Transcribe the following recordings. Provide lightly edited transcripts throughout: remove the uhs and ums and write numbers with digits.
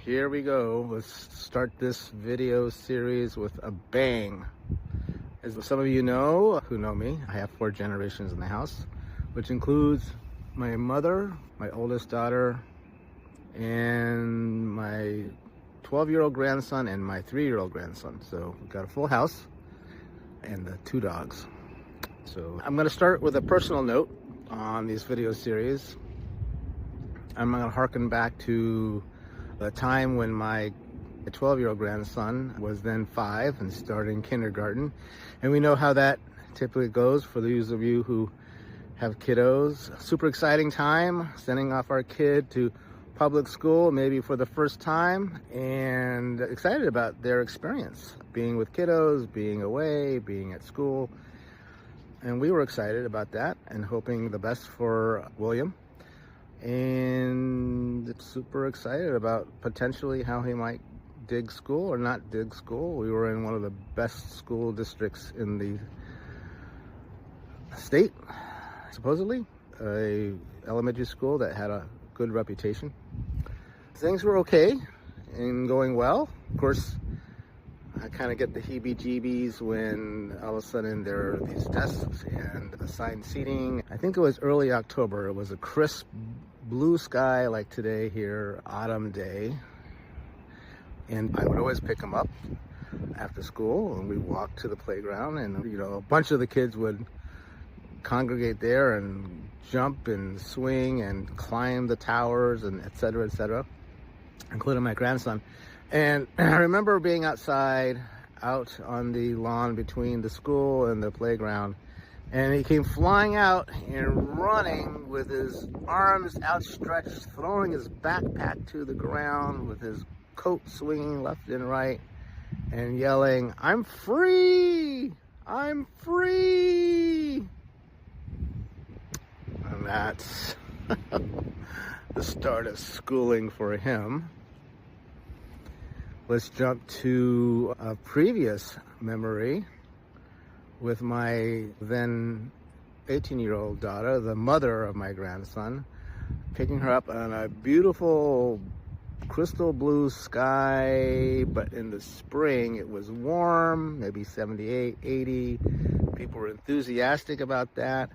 here we go. Let's start this video series with a bang. As some of you know, who know me, I have 4 generations in the house, which includes my mother, my oldest daughter, and my 12-year-old grandson and my 3-year-old grandson. So we've got a full house and the 2 dogs. So I'm going to start with a personal note on these video series. I'm going to harken back to the time when my 12-year-old grandson was then 5 and starting kindergarten. And we know how that typically goes for those of you who have kiddos. Super exciting time, sending off our kid to public school, maybe for the first time, and excited about their experience, being with kiddos, being away, being at school. And we were excited about that and hoping the best for William. And super excited about potentially how he might dig school or not dig school. We were in one of the best school districts in the state, supposedly, a elementary school that had a good reputation. Things were okay and going well. Of course, I kind of get the heebie-jeebies when all of a sudden there are these tests and assigned seating. I think it was early October. It was a crisp blue sky like today here, autumn day. And I would always pick them up after school and we walked to the playground, and a bunch of the kids would congregate there and jump and swing and climb the towers and et cetera, including my grandson. And I remember being outside, out on the lawn between the school and the playground, and he came flying out and running with his arms outstretched, throwing his backpack to the ground with his coat swinging left and right and yelling, "I'm free! I'm free!" And that's the start of schooling for him. Let's jump to a previous memory with my then 18-year-old daughter, the mother of my grandson, picking her up on a beautiful crystal blue sky, but in the spring it was warm, maybe 78, 80. People were enthusiastic about that.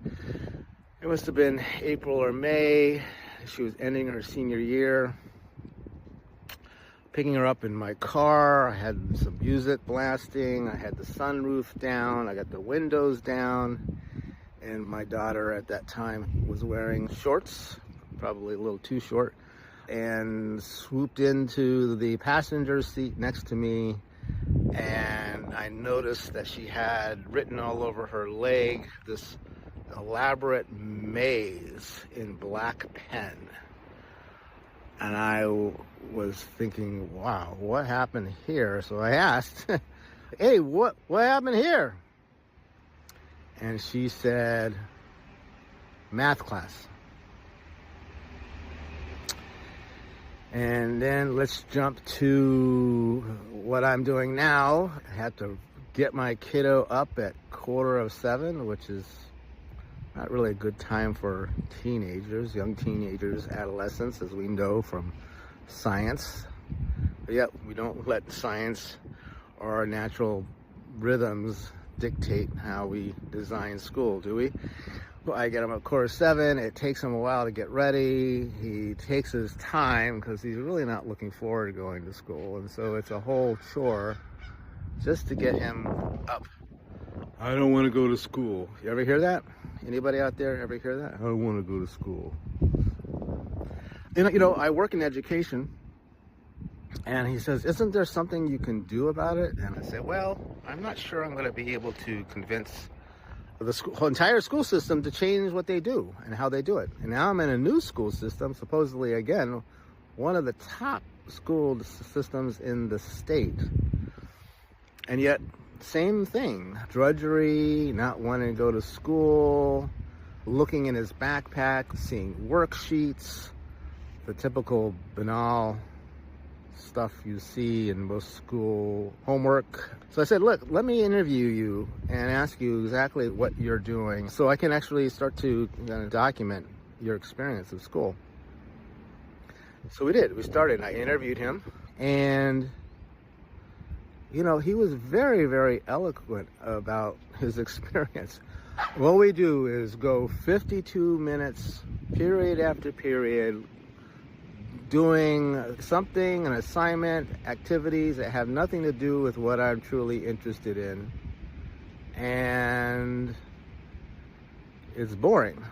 It must have been April or May. She was ending her senior year. Picking her up in my car, I had some music blasting, I had the sunroof down, I got the windows down, and my daughter at that time was wearing shorts, probably a little too short, and swooped into the passenger seat next to me, and I noticed that she had written all over her leg this elaborate maze in black pen. And I was thinking, wow, what happened here? So I asked, "Hey, what happened here?" And she said, "Math class." And then let's jump to what I'm doing now. I had to get my kiddo up at 6:45, which is not really a good time for teenagers, young teenagers, adolescents, as we know from science. But yet we don't let science or our natural rhythms dictate how we design school, do we? Well, I get him at 6:45. It takes him a while to get ready. He takes his time because he's really not looking forward to going to school. And so it's a whole chore just to get him up. "I don't want to go to school." You ever hear that? Anybody out there ever hear that? "I don't want to go to school." And I work in education, and he says, "Isn't there something you can do about it?" And I say, "Well, I'm not sure I'm going to be able to convince the entire school system to change what they do and how they do it." And now I'm in a new school system, supposedly, again, one of the top school systems in the state. And yet, same thing, drudgery, not wanting to go to school, looking in his backpack, seeing worksheets, the typical banal stuff you see in most school homework. So I said, "Look, let me interview you and ask you exactly what you're doing so I can actually start to document your experience of school." So we did. We started. I interviewed him, and you know, he was very, very eloquent about his experience. What we do is go 52 minutes, period after period, doing something, an assignment, activities that have nothing to do with what I'm truly interested in. And it's boring.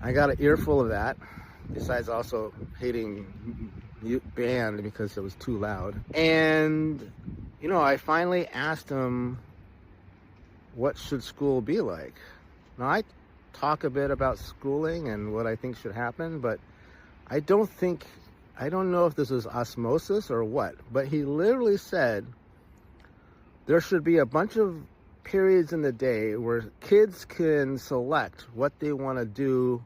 I got an earful of that, besides also hating band because it was too loud. And, you know, I finally asked him, what should school be like? Now, I talk a bit about schooling and what I think should happen, but I don't know if this is osmosis or what, but he literally said there should be a bunch of periods in the day where kids can select what they want to do,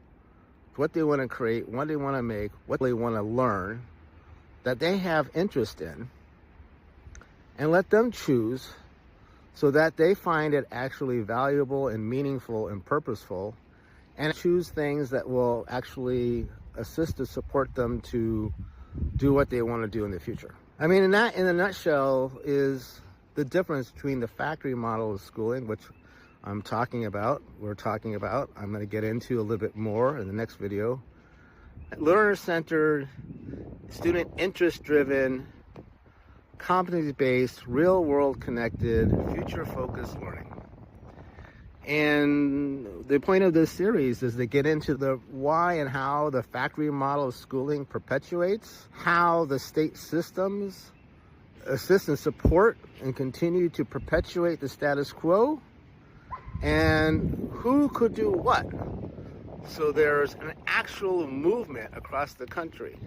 what they want to create, what they want to make, what they want to learn, that they have interest in, and let them choose so that they find it actually valuable and meaningful and purposeful, and choose things that will actually assist to support them to do what they want to do in the future. I mean, in a nutshell is the difference between the factory model of schooling, which we're talking about, I'm going to get into a little bit more in the next video. Learner-centered, student interest-driven, competency-based, real-world connected, future-focused learning. And the point of this series is to get into the why and how the factory model of schooling perpetuates, how the state systems assist and support and continue to perpetuate the status quo, and who could do what. So there's an actual movement across the country.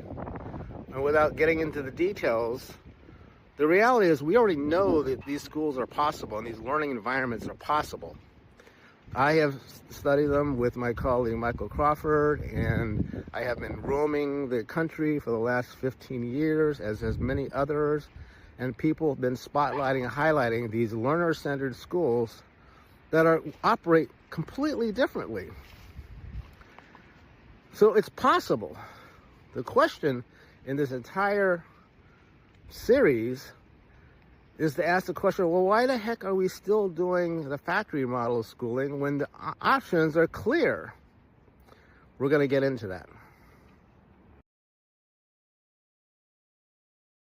And without getting into the details, the reality is we already know that these schools are possible and these learning environments are possible. I have studied them with my colleague Michael Crawford, and I have been roaming the country for the last 15 years, as has many others, and people have been spotlighting and highlighting these learner-centered schools that operate completely differently. So it's possible. The question in this entire series is to ask the question, well, why the heck are we still doing the factory model of schooling when the options are clear? We're going to get into that.